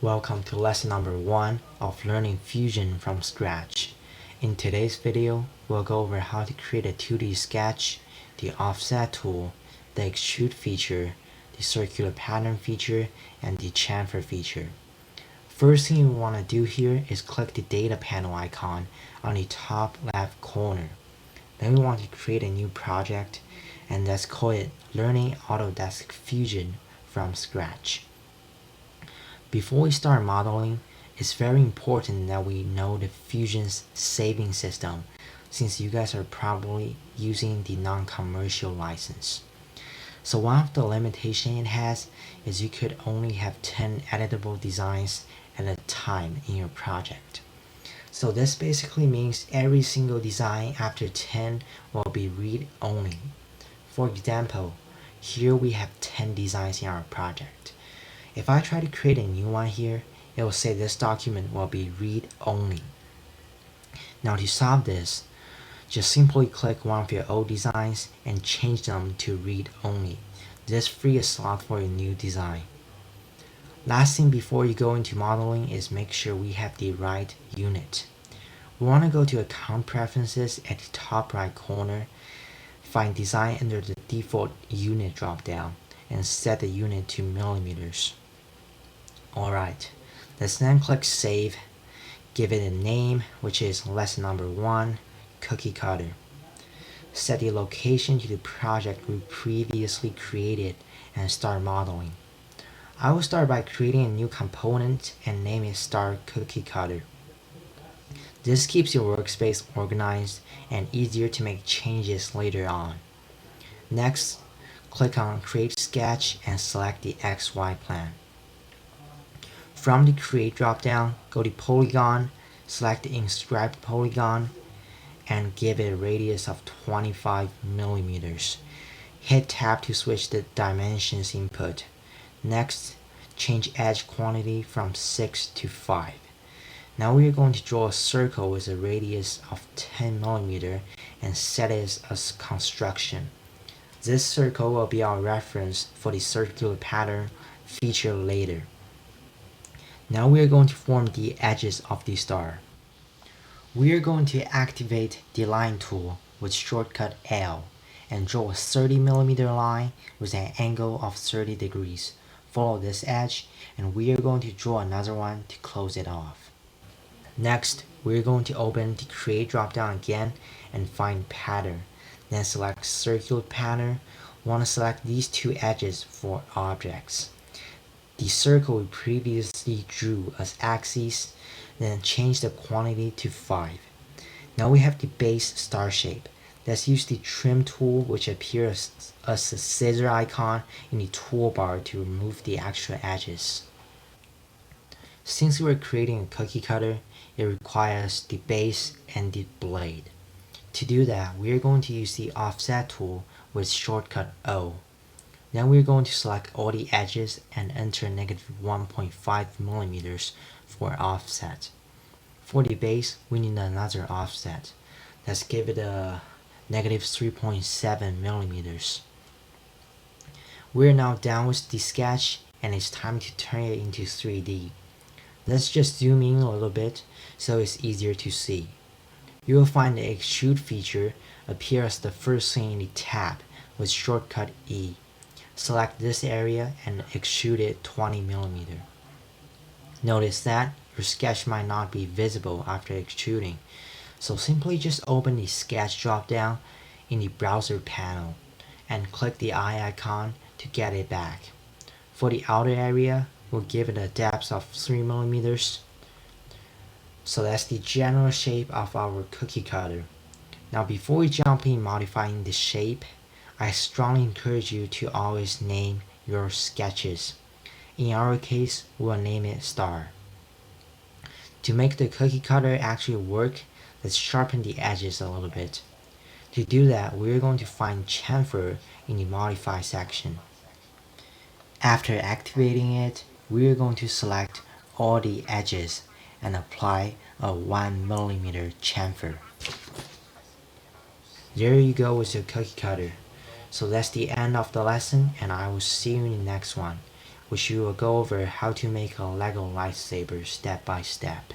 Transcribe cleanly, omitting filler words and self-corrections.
Welcome to lesson number 1 of learning Fusion from scratch. In today's video, we'll go over how to create a 2D sketch, the offset tool, the extrude feature, the circular pattern feature, and the chamfer feature. First thing you want to do here is click the data panel icon on the top left corner. Then we want to create a new project, and let's call it Learning Autodesk Fusion from scratch. Before we start modeling, it's very important that we know the Fusion's saving system, since you guys are probably using the non-commercial license. So one of the limitations it has is you could only have 10 editable designs at a time in your project. So this basically means every single design after 10 will be read-only. For example, here we have 10 designs in our project. If I try to create a new one here, it will say this document will be read-only. Now to solve this, just simply click one of your old designs and change them to read-only. This frees a slot for a new design. Last thing before you go into modeling is make sure we have the right unit. We want to go to Account Preferences at the top right corner, find Design under the Default Unit dropdown, and set the unit to millimeters. Alright, let's then click Save, give it a name, which is lesson number 1, cookie cutter. Set the location to the project we previously created and start modeling. I will start by creating a new component and name it Start Cookie Cutter. This keeps your workspace organized and easier to make changes later on. Next, click on Create Sketch and select the XY plane. From the Create dropdown, go to Polygon, select the Inscribed Polygon, and give it a radius of 25 millimeters. Hit Tab to switch the dimensions input. Next, change edge quantity from 6 to 5. Now we are going to draw a circle with a radius of 10 millimeters and set it as construction. This circle will be our reference for the circular pattern feature later. Now we are going to form the edges of the star. We are going to activate the line tool with shortcut L and draw a 30 millimeter line with an angle of 30 degrees. Follow this edge, and we are going to draw another one to close it off. Next, we are going to open the Create dropdown again and find Pattern. Then select Circular Pattern. We want to select these two edges for objects. The circle we previously drew as axis, then change the quantity to 5. Now we have the base star shape. Let's use the Trim tool, which appears as a scissor icon in the toolbar to remove the extra edges. Since we're creating a cookie cutter, it requires the base and the blade. To do that, we are going to use the Offset tool with shortcut O. Then we're going to select all the edges and enter -1.5 millimeters for offset. For the base, we need another offset. Let's give it a -3.7 millimeters. We're now done with the sketch, and it's time to turn it into 3D. Let's just zoom in a little bit so it's easier to see. You will find the extrude feature appear as the first thing in the tab with shortcut E. Select this area and extrude it 20 millimeters. Notice that your sketch might not be visible after extruding, so simply just open the Sketch dropdown in the Browser panel and click the eye icon to get it back. For the outer area, we'll give it a depth of 3 millimeters. So that's the general shape of our cookie cutter. Now before we jump in modifying the shape, I strongly encourage you to always name your sketches. In our case, we'll name it Star. To make the cookie cutter actually work, let's sharpen the edges a little bit. To do that, we're going to find chamfer in the Modify section. After activating it, we're going to select all the edges and apply a 1 millimeter chamfer. There you go with your cookie cutter. So that's the end of the lesson, and I will see you in the next one. which we will go over how to make a Lego lightsaber step by step.